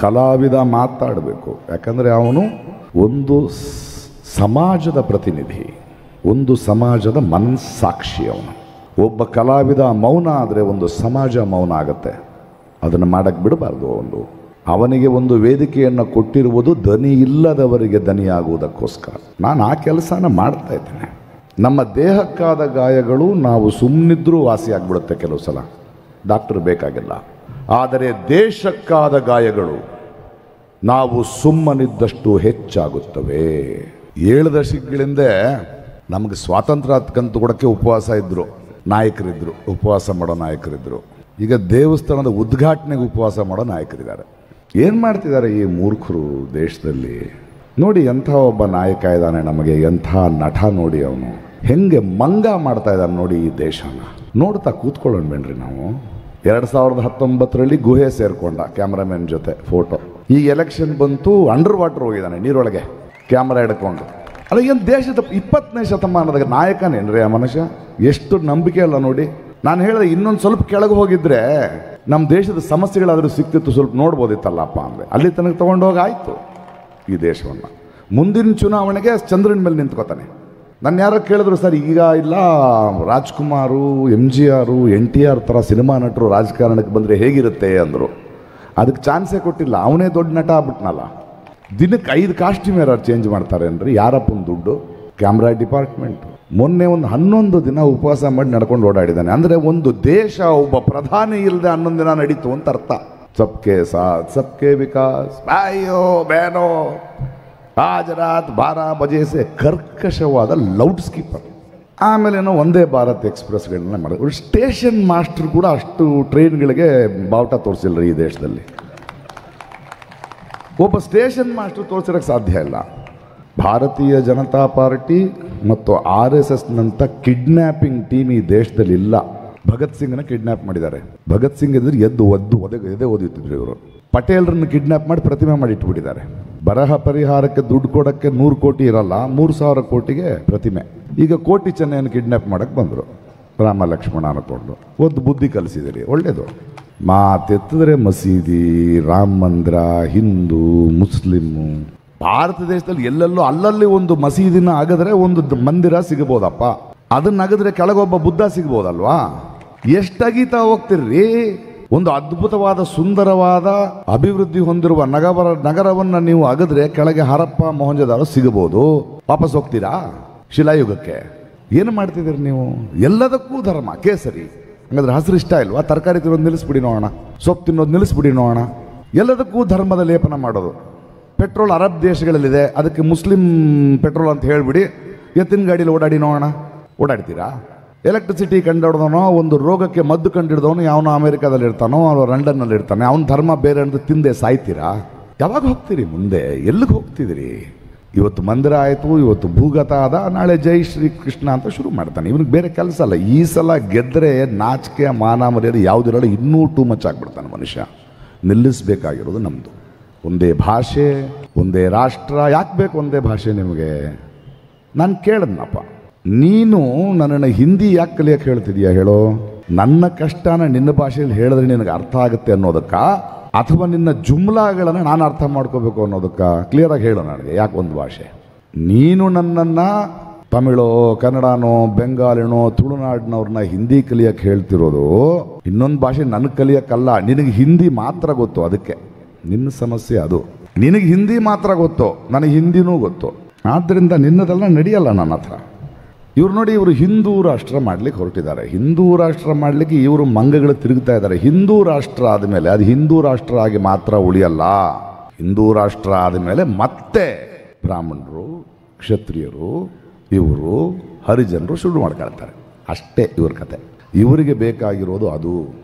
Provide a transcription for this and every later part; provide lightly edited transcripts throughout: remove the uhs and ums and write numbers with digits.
ಕಲಾವಿದ ಮಾತಾಡಬೇಕು. ಯಾಕಂದರೆ ಅವನು ಒಂದು ಸಮಾಜದ ಪ್ರತಿನಿಧಿ, ಒಂದು ಸಮಾಜದ ಮನಸ್ಸಾಕ್ಷಿ ಅವನು. ಒಬ್ಬ ಕಲಾವಿದ ಮೌನ ಆದರೆ ಒಂದು ಸಮಾಜ ಮೌನ ಆಗುತ್ತೆ. ಅದನ್ನು ಮಾಡಕ್ಕೆ ಬಿಡಬಾರ್ದು. ಅವನಿಗೆ ಒಂದು ವೇದಿಕೆಯನ್ನು ಕೊಟ್ಟಿರುವುದು ದನಿ ಇಲ್ಲದವರಿಗೆ ದನಿಯಾಗುವುದಕ್ಕೋಸ್ಕರ. ನಾನು ಆ ಕೆಲಸನ ಮಾಡ್ತಾ ಇದ್ದೇನೆ. ನಮ್ಮ ದೇಹಕ್ಕಾದ ಗಾಯಗಳು ನಾವು ಸುಮ್ಮನಿದ್ರೂ ವಾಸಿಯಾಗ್ಬಿಡುತ್ತೆ ಕೆಲವು ಸಲ, ಡಾಕ್ಟರ್ ಬೇಕಾಗಿಲ್ಲ. ಆದರೆ ದೇಶಕ್ಕಾದ ಗಾಯಗಳು ನಾವು ಸುಮ್ಮನಿದ್ದಷ್ಟು ಹೆಚ್ಚಾಗುತ್ತವೆ. 7 ದಶಕಗಳಿಂದ ನಮಗೆ ಸ್ವಾತಂತ್ರ್ಯ ಕಂತು ಕೊಡೋಕ್ಕೆ ಉಪವಾಸ ಇದ್ದರು, ನಾಯಕರಿದ್ದರು, ಉಪವಾಸ ಮಾಡೋ ನಾಯಕರಿದ್ದರು. ಈಗ ದೇವಸ್ಥಾನದ ಉದ್ಘಾಟನೆಗೆ ಉಪವಾಸ ಮಾಡೋ ನಾಯಕರಿದ್ದಾರೆ. ಏನು ಮಾಡ್ತಿದ್ದಾರೆ ಈ ಮೂರ್ಖರು ದೇಶದಲ್ಲಿ? ನೋಡಿ, ಎಂಥ ಒಬ್ಬ ನಾಯಕ ಇದ್ದಾನೆ ನಮಗೆ, ಎಂಥ ನಟ ನೋಡಿ, ಅವನು ಹೆಂಗೆ ಮಂಗ ಮಾಡ್ತಾ ಇದ್ದಾನೆ ನೋಡಿ ಈ ದೇಶನ. ನೋಡ್ತಾ ಕೂತ್ಕೊಳ್ಳೋಣ ಬೇಡ್ರಿ ನಾವು. 2019ರಲ್ಲಿ ಗುಹೆ ಸೇರ್ಕೊಂಡ ಕ್ಯಾಮ್ರಾಮನ್ ಜೊತೆ ಫೋಟೋ. ಈಗ ಎಲೆಕ್ಷನ್ ಬಂತು, ಅಂಡರ್ ವಾಟರ್ ಹೋಗಿದ್ದಾನೆ, ನೀರೊಳಗೆ ಕ್ಯಾಮ್ರಾ ಹಿಡ್ಕೊಂಡು. ಅಲ್ಲ, ಏನು ದೇಶದ 20ನೇ ಶತಮಾನದ ನಾಯಕನೇನ್ರಿ ಆ ಮನುಷ್ಯ? ಎಷ್ಟು ನಂಬಿಕೆ ಅಲ್ಲ ನೋಡಿ. ನಾನು ಹೇಳಿದೆ, ಇನ್ನೊಂದು ಸ್ವಲ್ಪ ಕೆಳಗೆ ಹೋಗಿದ್ರೆ ನಮ್ಮ ದೇಶದ ಸಮಸ್ಯೆಗಳಾದರೂ ಸಿಕ್ತಿತ್ತು, ಸ್ವಲ್ಪ ನೋಡ್ಬೋದಿತ್ತಲ್ಲಪ್ಪ ಅಂದರೆ. ಅಲ್ಲಿ ತನಕ ತೊಗೊಂಡೋಗಿ ಆಯಿತು ಈ ದೇಶವನ್ನು. ಮುಂದಿನ ಚುನಾವಣೆಗೆ ಚಂದ್ರನ ಮೇಲೆ ನಿಂತ್ಕೋತಾನೆ. ನಾನು ಯಾರೋ ಕೇಳಿದ್ರು, ಸರ್ ಈಗ ಇಲ್ಲ ರಾಜ್ಕುಮಾರು, MGR, NTR ಥರ ಸಿನಿಮಾ ನಟರು ರಾಜಕಾರಣಕ್ಕೆ ಬಂದರೆ ಹೇಗಿರುತ್ತೆ ಅಂದರು. ಅದಕ್ಕೆ ಚಾನ್ಸೇ ಕೊಟ್ಟಿಲ್ಲ, ಅವನೇ ದೊಡ್ಡ ನಟ ಆಗ್ಬಿಟ್ನಲ್ಲ. ದಿನಕ್ಕೆ 5 ಕಾಸ್ಟ್ಯೂಮ್ ಯಾರು ಚೇಂಜ್ ಮಾಡ್ತಾರೆ ಅಂದರೆ ಯಾರಪ್ಪನ ದುಡ್ಡು? Camera department. ಮೊನ್ನೆ ಒಂದು 11 ದಿನ ಉಪವಾಸ ಮಾಡಿ ನಡ್ಕೊಂಡು ಓಡಾಡಿದ್ದಾನೆ. ಅಂದರೆ ಒಂದು ದೇಶ ಒಬ್ಬ ಪ್ರಧಾನಿ ಇಲ್ಲದೆ 11 ದಿನ ನಡೀತು ಅಂತ ಅರ್ಥ. ಸಬ್ಕೆ ಸಾಥ್ ಸಬ್ಕೆ ವಿಕಾಸ್, ಅಯ್ಯೋ ಬೇನೋ ಆಜ್ ರಾತ್ 12 ಬಜೆ ಸೆ ಕರ್ಕಶವಾದ ಲೌಡ್ ಸ್ಪೀಕರ್. ಆಮೇಲೇನೋ ಒಂದೇ ಭಾರತ್ ಎಕ್ಸ್ಪ್ರೆಸ್ಗಳನ್ನ ಮಾಡಿದ್ರು. ಸ್ಟೇಷನ್ ಮಾಸ್ಟರ್ ಕೂಡ ಅಷ್ಟು ಟ್ರೈನ್ಗಳಿಗೆ ಬಾವುಟ ತೋರಿಸಿಲ್ಲ ಈ ದೇಶದಲ್ಲಿ. ಒಬ್ಬ ಸ್ಟೇಷನ್ ಮಾಸ್ಟರ್ ತೋರಿಸಿರೋಕ್ಕೆ ಸಾಧ್ಯ ಇಲ್ಲ. ಭಾರತೀಯ ಜನತಾ ಪಾರ್ಟಿ ಮತ್ತು RSSನಂಥ ಕಿಡ್ನ್ಯಾಪಿಂಗ್ ಟೀಮ್ ಈ ದೇಶದಲ್ಲಿ ಇಲ್ಲ. ಭಗತ್ ಸಿಂಗ್ನ ಕಿಡ್ನ್ಯಾಪ್ ಮಾಡಿದ್ದಾರೆ. ಭಗತ್ ಸಿಂಗ್ ಇದ್ರೆ ಎದೆ ಓದಿತ್ತಿದ್ರು ಇವರು. ಪಟೇಲ್ರನ್ನು ಕಿಡ್ನ್ಯಾಪ್ ಮಾಡಿ ಪ್ರತಿಮೆ ಮಾಡಿ ಇಟ್ಬಿಟ್ಟಿದ್ದಾರೆ. ಬರಹ ಪರಿಹಾರಕ್ಕೆ ದುಡ್ಡು ಕೊಡೋಕ್ಕೆ 100 ಕೋಟಿ ಇರಲ್ಲ, 3,000 ಕೋಟಿಗೆ ಪ್ರತಿಮೆ. ಈಗ ಕೋಟಿ ಚೆನ್ನೈಯನ್ನು ಕಿಡ್ನ್ಯಾಪ್ ಮಾಡೋಕ್ಕೆ ಬಂದರು, ರಾಮ ಲಕ್ಷ್ಮಣ ಅನ್ಕೊಂಡು. ಒಂದು ಬುದ್ಧಿ ಕಲಿಸಿದಿರಿ, ಒಳ್ಳೇದು. ಮಾತೆತ್ತಿದ್ರೆ ಮಸೀದಿ, ರಾಮ ಮಂದಿರ, ಹಿಂದೂ, ಮುಸ್ಲಿಮು. ಭಾರತ ದೇಶದಲ್ಲಿ ಎಲ್ಲೆಲ್ಲೋ ಅಲ್ಲಲ್ಲಿ ಒಂದು ಮಸೀದಿನ ಅಗದ್ರೆ ಒಂದು ಮಂದಿರ ಸಿಗಬಹುದಪ್ಪ. ಅದನ್ನ ಅಗದ್ರೆ ಕೆಳಗೊಬ್ಬ ಬುದ್ಧ ಸಿಗ್ಬೋದಲ್ವಾ? ಎಷ್ಟಾಗೀತಾ ಹೋಗ್ತಿರ್ರಿ. ಒಂದು ಅದ್ಭುತವಾದ ಸುಂದರವಾದ ಅಭಿವೃದ್ಧಿ ಹೊಂದಿರುವ ನಗರವನ್ನು ನೀವು ಅಗದ್ರೆ ಕೆಳಗೆ ಹರಪ್ಪ ಮೊಹಂಜದಾರೋ ಸಿಗಬಹುದು. ವಾಪಸ್ ಹೋಗ್ತೀರಾ ಶಿಲಾಯುಗಕ್ಕೆ? ಏನು ಮಾಡ್ತಿದ್ದೀರಿ ನೀವು? ಎಲ್ಲದಕ್ಕೂ ಧರ್ಮ ಕೇಸರಿ. ಹಂಗಾದ್ರೆ ಹಸಿರು ಇಷ್ಟ ಇಲ್ವಾ? ತರಕಾರಿ ತಿನ್ನೋದು ನಿಲ್ಲಿಸ್ಬಿಡಿ ನೋಡೋಣ, ಸೊಪ್ಪು ತಿನ್ನೋದು ನಿಲ್ಲಿಸ್ಬಿಡಿ ನೋಡೋಣ. ಎಲ್ಲದಕ್ಕೂ ಧರ್ಮದ ಲೇಪನ ಮಾಡೋದು. ಪೆಟ್ರೋಲ್ ಅರಬ್ ದೇಶಗಳಲ್ಲಿದೆ, ಅದಕ್ಕೆ ಮುಸ್ಲಿಂ ಪೆಟ್ರೋಲ್ ಅಂತ ಹೇಳಿಬಿಡಿ, ಎತ್ತಿನ ಗಾಡೀಲಿ ಓಡಾಡಿ ನೋಡೋಣ. ಓಡಾಡ್ತೀರಾ? ಎಲೆಕ್ಟ್ರಿಸಿಟಿ ಕಂಡುಹಿಡ್ದವನೋ, ಒಂದು ರೋಗಕ್ಕೆ ಮದ್ದು ಕಂಡುಹಿಡ್ದವನು ಯಾವನೋ ಅಮೆರಿಕಾದಲ್ಲಿ ಇರ್ತಾನೋ, ಅವನು ಲಂಡನ್ನಲ್ಲಿ ಇರ್ತಾನೆ, ಅವನ ಧರ್ಮ ಬೇರೆ ಅಂತ ತಿಂದೆ ಸಾಯ್ತೀರಾ? ಯಾವಾಗ ಹೋಗ್ತೀರಿ ಮುಂದೆ? ಎಲ್ಲಿಗೆ ಹೋಗ್ತಿದ್ದೀರಿ? ಇವತ್ತು ಮಂದಿರ ಆಯಿತು, ಇವತ್ತು ಭೂಗತ ಆದ, ನಾಳೆ ಜೈ ಶ್ರೀ ಕೃಷ್ಣ ಅಂತ ಶುರು ಮಾಡ್ತಾನೆ. ಇವನಿಗೆ ಬೇರೆ ಕೆಲಸ ಅಲ್ಲ. ಈ ಸಲ ಗೆದ್ದರೆ ನಾಚಿಕೆ ಮಾನ ಮರ್ಯಾದೆ ಯಾವುದಿರಲ್ಲ, ಇನ್ನೂ ಟೂ ಮಚ್ ಆಗಿಬಿಡ್ತಾನೆ ಮನುಷ್ಯ. ನಿಲ್ಲಿಸಬೇಕಾಗಿರೋದು ನಮ್ಮದು ಒಂದೇ ಭಾಷೆ, ಒಂದೇ ರಾಷ್ಟ್ರ. ಯಾಕೆ ಬೇಕು ಒಂದೇ ಭಾಷೆ ನಿಮಗೆ? ನಾನು ಕೇಳಿದ್ನಪ್ಪ, ನೀನು ನನ್ನನ್ನು ಹಿಂದಿ ಯಾಕೆ ಕಲಿಯಕ್ಕೆ ಹೇಳ್ತಿದೀಯ ಹೇಳೋ? ನನ್ನ ಕಷ್ಟನ ನಿನ್ನ ಭಾಷೆಯಲ್ಲಿ ಹೇಳಿದ್ರೆ ನಿನಗೆ ಅರ್ಥ ಆಗುತ್ತೆ ಅನ್ನೋದಕ್ಕ, ಅಥವಾ ನಿನ್ನ ಜುಮ್ಲಾಗಳನ್ನು ನಾನು ಅರ್ಥ ಮಾಡ್ಕೋಬೇಕು ಅನ್ನೋದಕ್ಕ? ಕ್ಲಿಯರಾಗಿ ಹೇಳು ನನಗೆ, ಯಾಕೆ ಒಂದು ಭಾಷೆ? ನೀನು ನನ್ನನ್ನು ತಮಿಳೋ, ಕನ್ನಡನೋ, ಬೆಂಗಾಲಿನೋ, ತುಳುನಾಡಿನವ್ರನ್ನ ಹಿಂದಿ ಕಲಿಯಕ್ಕೆ ಹೇಳ್ತಿರೋದು ಇನ್ನೊಂದು ಭಾಷೆ ನನಗೆ ಕಲಿಯೋಕ್ಕಲ್ಲ. ನಿನಗೆ ಹಿಂದಿ ಮಾತ್ರ ಗೊತ್ತು, ಅದಕ್ಕೆ ನಿನ್ನ ಸಮಸ್ಯೆ ಅದು. ನಿನಗೆ ಹಿಂದಿ ಮಾತ್ರ ಗೊತ್ತು, ನನಗೆ ಹಿಂದಿನೂ ಗೊತ್ತು. ಆದ್ದರಿಂದ ನಿನ್ನದೆಲ್ಲ ನಡೆಯಲ್ಲ ನನ್ನ ಹತ್ರ. ಇವ್ರು ನೋಡಿ, ಇವರು ಹಿಂದೂ ರಾಷ್ಟ್ರ ಮಾಡ್ಲಿಕ್ಕೆ ಹೊರಟಿದ್ದಾರೆ. ಹಿಂದೂ ರಾಷ್ಟ್ರ ಮಾಡಲಿಕ್ಕೆ ಇವರು ಮಂಗಗಳು ತಿರುಗ್ತಾ ಇದ್ದಾರೆ. ಹಿಂದೂ ರಾಷ್ಟ್ರ ಆದಮೇಲೆ ಅದು ಹಿಂದೂ ರಾಷ್ಟ್ರ ಆಗಿ ಮಾತ್ರ ಉಳಿಯಲ್ಲ. ಹಿಂದೂ ರಾಷ್ಟ್ರ ಆದಮೇಲೆ ಮತ್ತೆ ಬ್ರಾಹ್ಮಣರು, ಕ್ಷತ್ರಿಯರು, ಇವರು ಹರಿಜನರು ಶುರು ಮಾಡ್ಕೊಳ್ತಾರೆ. ಅಷ್ಟೇ ಇವ್ರ ಕತೆ. ಇವರಿಗೆ ಬೇಕಾಗಿರೋದು ಅದು.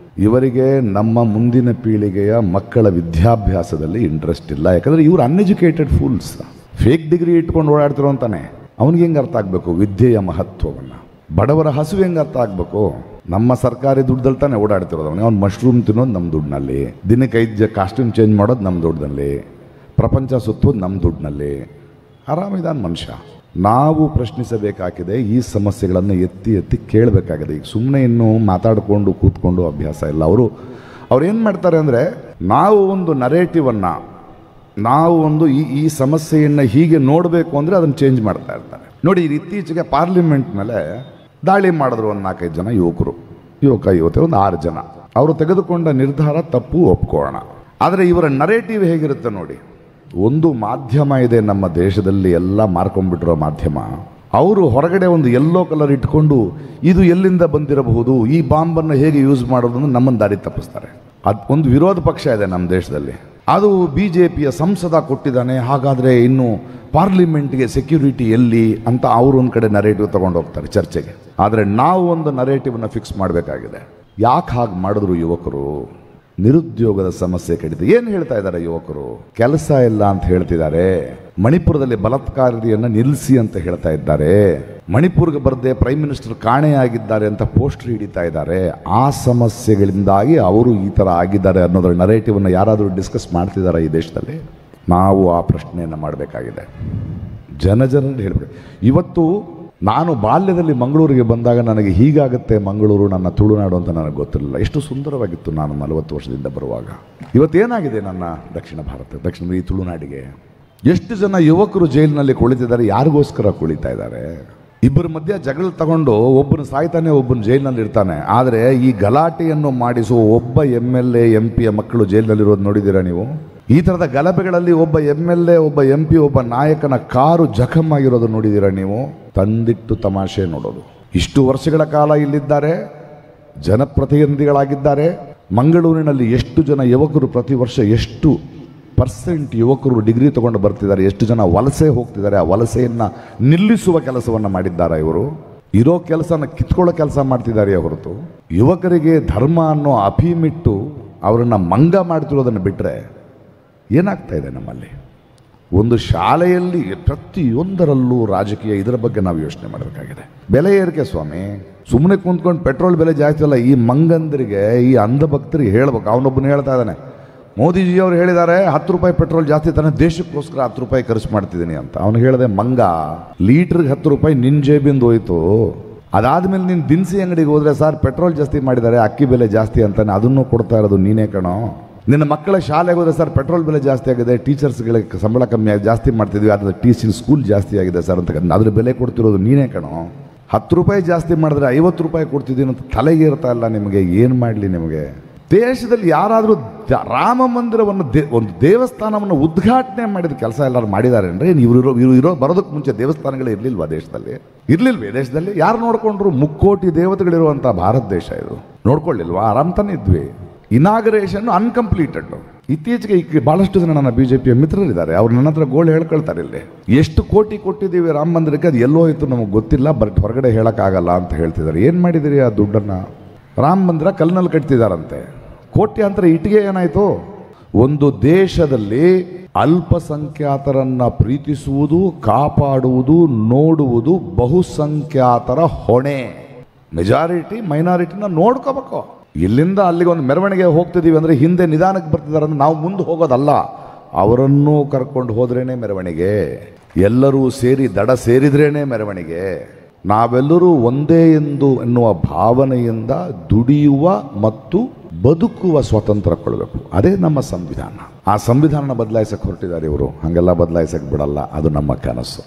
ಇವರಿಗೆ ನಮ್ಮ ಮುಂದಿನ ಪೀಳಿಗೆಯ ಮಕ್ಕಳ ವಿದ್ಯಾಭ್ಯಾಸದಲ್ಲಿ ಇಂಟ್ರೆಸ್ಟ್ ಇಲ್ಲ. ಯಾಕಂದರೆ ಇವರು ಅನ್ಎಜುಕೇಟೆಡ್ ಫೂಲ್ಸ್. ಫೇಕ್ ಡಿಗ್ರಿ ಇಟ್ಕೊಂಡು ಓಡಾಡ್ತಿರೋ ಅಂತಾನೆ. ಅವನಿಗೆ ಹೆಂಗೆ ಅರ್ಥ ಆಗಬೇಕು ವಿದ್ಯೆಯ ಮಹತ್ವವನ್ನು? ಬಡವರ ಹಸು ಹೆಂಗೆ ಅರ್ಥ ಆಗಬೇಕು? ನಮ್ಮ ಸರ್ಕಾರಿ ದುಡ್ಡಲ್ಲಿ ತಾನೇ ಓಡಾಡ್ತಿರೋದು. ಅವ್ನು ಮಶ್ರೂಮ್ ತಿನ್ನೋದು ನಮ್ಮ ದುಡ್ಡಿನಲ್ಲಿ, ದಿನಕ್ಕೆ 5 ಕಾಸ್ಟ್ಯೂಮ್ ಚೇಂಜ್ ಮಾಡೋದು ನಮ್ಮ ದುಡ್ಡಿನಲ್ಲಿ, ಪ್ರಪಂಚ ಸುತ್ತೋದು ನಮ್ಮ ದುಡ್ಡಿನಲ್ಲಿ. ಆರಾಮಿದಾನ ಮನುಷ್ಯ. ನಾವು ಪ್ರಶ್ನಿಸಬೇಕಾಗಿದೆ, ಈ ಸಮಸ್ಯೆಗಳನ್ನು ಎತ್ತಿ ಎತ್ತಿ ಕೇಳಬೇಕಾಗಿದೆ. ಈಗ ಸುಮ್ಮನೆ ಇನ್ನೂ ಮಾತಾಡಿಕೊಂಡು ಕೂತ್ಕೊಂಡು ಅಭ್ಯಾಸ ಇಲ್ಲ. ಅವರು ಏನು ಮಾಡ್ತಾರೆ ಅಂದರೆ, ನಾವು ಒಂದು ನರೇಟಿವನ್ನು, ನಾವು ಒಂದು ಈ ಸಮಸ್ಯೆಯನ್ನು ಹೀಗೆ ನೋಡಬೇಕು ಅಂದರೆ ಅದನ್ನು ಚೇಂಜ್ ಮಾಡ್ತಾ ಇರ್ತಾರೆ. ನೋಡಿ, ಇತ್ತೀಚೆಗೆ ಪಾರ್ಲಿಮೆಂಟ್ ಮೇಲೆ ದಾಳಿ ಮಾಡಿದ್ರು ಒಂದು 4-5 ಜನ ಯುವತಿ ಒಂದು 6 ಜನ. ಅವರು ತೆಗೆದುಕೊಂಡ ನಿರ್ಧಾರ ತಪ್ಪು, ಒಪ್ಕೊಳ್ಳೋಣ. ಆದರೆ ಇವರ ನರೇಟಿವ್ ಹೇಗಿರುತ್ತೆ ನೋಡಿ. ಒಂದು ಮಾಧ್ಯಮ ಇದೆ ನಮ್ಮ ದೇಶದಲ್ಲಿ, ಎಲ್ಲ ಮಾರ್ಕೊಂಡ್ಬಿಟ್ಟಿರೋ ಮಾಧ್ಯಮ. ಅವರು ಹೊರಗಡೆ ಒಂದು ಯೆಲ್ಲೋ ಕಲರ್ ಇಟ್ಕೊಂಡು ಇದು ಎಲ್ಲಿಂದ ಬಂದಿರಬಹುದು, ಈ ಬಾಂಬನ್ನು ಹೇಗೆ ಯೂಸ್ ಮಾಡೋದನ್ನು ನಮ್ಮನ್ನು ದಾರಿ ತಪ್ಪಿಸ್ತಾರೆ. ಅದು ಒಂದು ವಿರೋಧ ಪಕ್ಷ ಇದೆ ನಮ್ಮ ದೇಶದಲ್ಲಿ, ಅದು BJPಯ ಸಂಸದ ಕೊಟ್ಟಿದ್ದಾನೆ, ಹಾಗಾದರೆ ಇನ್ನು ಪಾರ್ಲಿಮೆಂಟ್ಗೆ ಸೆಕ್ಯೂರಿಟಿ ಎಲ್ಲಿ ಅಂತ ಅವರು ಒಂದು ಕಡೆ ನರೇಟಿವ್ ತಗೊಂಡು ಹೋಗ್ತಾರೆ ಚರ್ಚೆಗೆ. ಆದರೆ ನಾವು ಒಂದು ನರೇಟಿವ್ನ ಫಿಕ್ಸ್ ಮಾಡಬೇಕಾಗಿದೆ. ಯಾಕೆ ಹಾಗೆ ಮಾಡಿದ್ರು ಯುವಕರು? ನಿರುದ್ಯೋಗದ ಸಮಸ್ಯೆ ಕಡಿತೆ. ಏನು ಹೇಳ್ತಾ ಇದ್ದಾರೆ ಯುವಕರು? ಕೆಲಸ ಇಲ್ಲ ಅಂತ ಹೇಳ್ತಿದ್ದಾರೆ. ಮಣಿಪುರದಲ್ಲಿ ಬಲಾತ್ಕಾರಿಯನ್ನು ನಿಲ್ಲಿಸಿ ಅಂತ ಹೇಳ್ತಾ ಇದ್ದಾರೆ. ಮಣಿಪುರ್ಗೆ ಬರದೆ ಪ್ರೈಮ್ ಮಿನಿಸ್ಟರ್ ಕಾಣೆಯಾಗಿದ್ದಾರೆ ಅಂತ ಪೋಸ್ಟರ್ ಹಿಡಿತಾ ಇದ್ದಾರೆ. ಆ ಸಮಸ್ಯೆಗಳಿಂದಾಗಿ ಅವರು ಈ ಥರ ಆಗಿದ್ದಾರೆ ಅನ್ನೋದರ ನರೇಟಿವನ್ನು ಯಾರಾದರೂ ಡಿಸ್ಕಸ್ ಮಾಡ್ತಿದ್ದಾರೆ ಈ ದೇಶದಲ್ಲಿ? ನಾವು ಆ ಪ್ರಶ್ನೆಯನ್ನು ಮಾಡಬೇಕಾಗಿದೆ. ಜನರಲ್ಲಿ ಹೇಳಬೇಕು. ಇವತ್ತು ನಾನು ಬಾಲ್ಯದಲ್ಲಿ ಮಂಗಳೂರಿಗೆ ಬಂದಾಗ ನನಗೆ ಹೀಗಾಗುತ್ತೆ ಮಂಗಳೂರು, ನನ್ನ ತುಳುನಾಡು ಅಂತ ನನಗೆ ಗೊತ್ತಿರಲಿಲ್ಲ. ಎಷ್ಟು ಸುಂದರವಾಗಿತ್ತು ನಾನು 40 ವರ್ಷದಿಂದ ಬರುವಾಗ. ಇವತ್ತೇನಾಗಿದೆ ನನ್ನ ದಕ್ಷಿಣ ಈ ತುಳುನಾಡಿಗೆ? ಎಷ್ಟು ಜನ ಯುವಕರು ಜೈಲಿನಲ್ಲಿ ಕುಳಿತಿದ್ದಾರೆ? ಯಾರಿಗೋಸ್ಕರ ಕುಳಿತಾ ಇದ್ದಾರೆ? ಇಬ್ಬರ ಮಧ್ಯೆ ಜಗಳ ತಗೊಂಡು ಒಬ್ಬನು ಸಾಯ್ತಾನೆ, ಒಬ್ಬನು ಜೈಲಿನಲ್ಲಿ ಇರ್ತಾನೆ. ಆದರೆ ಈ ಗಲಾಟೆಯನ್ನು ಮಾಡಿಸುವ ಒಬ್ಬ MLA MP ಮಕ್ಕಳು ಜೈಲಿನಲ್ಲಿರೋದು ನೋಡಿದ್ದೀರಾ ನೀವು? ಈ ಥರದ ಗಲಭೆಗಳಲ್ಲಿ ಒಬ್ಬ MLA, ಒಬ್ಬ MP, ಒಬ್ಬ ನಾಯಕನ ಕಾರು ಜಖಮಾಗಿರೋದು ನೋಡಿದ್ದೀರಾ ನೀವು? ತಂದಿಟ್ಟು ತಮಾಷೆ ನೋಡೋದು. ಇಷ್ಟು ವರ್ಷಗಳ ಕಾಲ ಇಲ್ಲಿದ್ದಾರೆ, ಜನಪ್ರತಿನಿಧಿಗಳಾಗಿದ್ದಾರೆ. ಮಂಗಳೂರಿನಲ್ಲಿ ಎಷ್ಟು ಜನ ಯುವಕರು ಪ್ರತಿ ವರ್ಷ ಎಷ್ಟು % ಯುವಕರು ಡಿಗ್ರಿ ತಗೊಂಡು ಬರ್ತಿದ್ದಾರೆ, ಎಷ್ಟು ಜನ ವಲಸೆ ಹೋಗ್ತಿದ್ದಾರೆ. ಆ ವಲಸೆಯನ್ನು ನಿಲ್ಲಿಸುವ ಕೆಲಸವನ್ನು ಮಾಡಿದ್ದಾರೆ ಇವರು. ಇರೋ ಕೆಲಸನ ಕಿತ್ಕೊಳ್ಳೋ ಕೆಲಸ ಮಾಡ್ತಿದ್ದಾರೆ ಹೊರತು ಯುವಕರಿಗೆ ಧರ್ಮ ಅನ್ನೋ ಅಭಿಮಿಟ್ಟು ಅವರನ್ನು ಮಂಗ ಮಾಡ್ತಿರೋದನ್ನು ಬಿಟ್ಟರೆ ಏನಾಗ್ತಾ ಇದೆ ನಮ್ಮಲ್ಲಿ? ಒಂದು ಶಾಲೆಯಲ್ಲಿ ಪ್ರತಿಯೊಂದರಲ್ಲೂ ರಾಜಕೀಯ, ಇದರ ಬಗ್ಗೆ ನಾವು ಯೋಚನೆ ಮಾಡಬೇಕಾಗಿದೆ. ಬೆಲೆ ಏರಿಕೆ ಸ್ವಾಮಿ, ಸುಮ್ಮನೆ ಕುಂತ್ಕೊಂಡು ಪೆಟ್ರೋಲ್ ಬೆಲೆ ಜಾಸ್ತಿ ಅಲ್ಲ. ಈ ಮಂಗಂದರಿಗೆ, ಈ ಅಂಧಭಕ್ತರಿಗೆ ಹೇಳ್ಬೇಕು. ಅವನೊಬ್ಬನು ಹೇಳ್ತಾ ಇದ್ದಾನೆ, ಮೋದಿಜಿಯವರು ಹೇಳಿದ್ದಾರೆ 10 ರೂಪಾಯಿ ಪೆಟ್ರೋಲ್ ಜಾಸ್ತಿ ತಾನೆ, ದೇಶಕ್ಕೋಸ್ಕರ 10 ರೂಪಾಯಿ ಖರ್ಚು ಮಾಡ್ತಿದ್ದೀನಿ ಅಂತ. ಅವನು ಹೇಳಿದೆ, ಮಂಗ, ಲೀಟ್ರಿಗೆ 10 ರೂಪಾಯಿ ನಿನ್ನ ಜೇಬಿಂದ ಹೋಯ್ತು. ಅದಾದ್ಮೇಲೆ ನೀನು ದಿನಸಿ ಅಂಗಡಿಗೆ ಹೋದ್ರೆ, ಸರ್ ಪೆಟ್ರೋಲ್ ಜಾಸ್ತಿ ಮಾಡಿದ್ದಾರೆ, ಅಕ್ಕಿ ಬೆಲೆ ಜಾಸ್ತಿ ಅಂತಾನೆ, ಅದನ್ನು ಕೊಡ್ತಾ ಇರೋದು ನೀನೇ ಕಣೋ. ನಿನ್ನ ಮಕ್ಕಳ ಶಾಲೆಗೆ ಹೋದ್ರೆ, ಸರ್ ಪೆಟ್ರೋಲ್ ಬೆಲೆ ಜಾಸ್ತಿ ಆಗಿದೆ, ಟೀಚರ್ಸ್ಗಳಿಗೆ ಸಂಬಳ ಕಮ್ಮಿ ಆಗಿ ಜಾಸ್ತಿ ಮಾಡ್ತಿದ್ವಿ, ಆದರೆ ಟೀಚಿಂಗ್ ಸ್ಕೂಲ್ ಜಾಸ್ತಿ ಆಗಿದೆ ಸರ್ ಅಂತ ಅದ್ರ ಬೆಲೆ ಕೊಡ್ತಿರೋದು ನೀನೇ ಕಣೋ. 10 ರೂಪಾಯಿ ಜಾಸ್ತಿ ಮಾಡಿದ್ರೆ 50 ರೂಪಾಯಿ ಕೊಡ್ತಿದ್ದೀನಿ ಅಂತ ತಲೆಗೆ ಇರ್ತಾ ಇಲ್ಲ ನಿಮಗೆ. ಏನು ಮಾಡಲಿ ನಿಮಗೆ? ದೇಶದಲ್ಲಿ ಯಾರಾದರೂ ರಾಮ ಮಂದಿರವನ್ನು ಒಂದು ದೇವಸ್ಥಾನವನ್ನು ಉದ್ಘಾಟನೆ ಮಾಡಿದ ಕೆಲಸ ಎಲ್ಲರೂ ಮಾಡಿದ್ದಾರೆ ಅಂದರೆ, ಇವರು ಬರೋದಕ್ಕೆ ಮುಂಚೆ ದೇವಸ್ಥಾನಗಳೇ ಇರಲಿಲ್ವಾ ದೇಶದಲ್ಲಿ? ಇರಲಿಲ್ವೇ ದೇಶದಲ್ಲಿ? ಯಾರು ನೋಡ್ಕೊಂಡ್ರು? 3 ಕೋಟಿ ದೇವತೆಗಳಿರುವಂಥ ಭಾರತ ದೇಶ ಇದು. ನೋಡ್ಕೊಳ್ಳಿಲ್ವಾ? ಆರಾಮ್ ತಾನೇ ಇದ್ವಿ. ಇನಾಗರೇಷನ್ ಅನ್ಕಂಪ್ಲೀಟೆಡ್. ಇತ್ತೀಚೆಗೆ ಭಾಳಷ್ಟು ಜನ ನನ್ನ BJPಯ ಮಿತ್ರರಿದ್ದಾರೆ. ಅವ್ರು ನನ್ನ ಹತ್ರ ಗೋಳು ಹೇಳ್ಕೊಳ್ತಾರೆ, ಇಲ್ಲಿ ಎಷ್ಟು ಕೋಟಿ ಕೊಟ್ಟಿದ್ದೀವಿ ರಾಮ ಮಂದಿರಕ್ಕೆ, ಅದು ಎಲ್ಲೋ ಹೋಯ್ತು ನಮಗೆ ಗೊತ್ತಿಲ್ಲ, ಬಟ್ ಹೊರಗಡೆ ಹೇಳೋಕ್ಕಾಗಲ್ಲ ಅಂತ ಹೇಳ್ತಿದ್ದಾರೆ. ಏನು ಮಾಡಿದಿರಿ ಆ ದುಡ್ಡನ್ನು? ರಾಮ ಮಂದಿರ ಕಲ್ಲಿನಲ್ಲಿ ಕಟ್ತಿದ್ದಾರಂತೆ, ಕೋಟ್ಯಾಂತರ ಇಟ್ಟಿಗೆ ಏನಾಯಿತು? ಒಂದು ದೇಶದಲ್ಲಿ ಅಲ್ಪಸಂಖ್ಯಾತರನ್ನು ಪ್ರೀತಿಸುವುದು, ಕಾಪಾಡುವುದು, ನೋಡುವುದು ಬಹುಸಂಖ್ಯಾತರ ಹೊಣೆ. ಮೆಜಾರಿಟಿ ಮೈನಾರಿಟಿನ ನೋಡ್ಕೋಬೇಕು. ಇಲ್ಲಿಂದ ಅಲ್ಲಿಗೆ ಒಂದು ಮೆರವಣಿಗೆ ಹೋಗ್ತಿದ್ದೀವಿ ಅಂದರೆ ಹಿಂದೆ ನಿಧಾನಕ್ಕೆ ಬರ್ತಿದ್ದಾರೆ ಅಂದರೆ ನಾವು ಮುಂದೆ ಹೋಗೋದಲ್ಲ, ಅವರನ್ನೂ ಕರ್ಕೊಂಡು ಹೋದ್ರೇನೆ ಮೆರವಣಿಗೆ. ಎಲ್ಲರೂ ಸೇರಿ ದಡ ಸೇರಿದ್ರೇನೆ ಮೆರವಣಿಗೆ. ನಾವೆಲ್ಲರೂ ಒಂದೇ ಎನ್ನುವ ಭಾವನೆಯಿಂದ ದುಡಿಯುವ ಮತ್ತು ಬದುಕುವ ಸ್ವಾತಂತ್ರ್ಯ ಕೊಡಬೇಕು. ಅದೇ ನಮ್ಮ ಸಂವಿಧಾನ. ಆ ಸಂವಿಧಾನ ಬದಲಾಯಿಸಕ್ಕೆ ಹೊರಟಿದ್ದಾರೆ ಇವರು. ಹಾಗೆಲ್ಲ ಬದಲಾಯಿಸಕ್ಕೆ ಬಿಡಲ್ಲ, ಅದು ನಮ್ಮ ಕನಸು.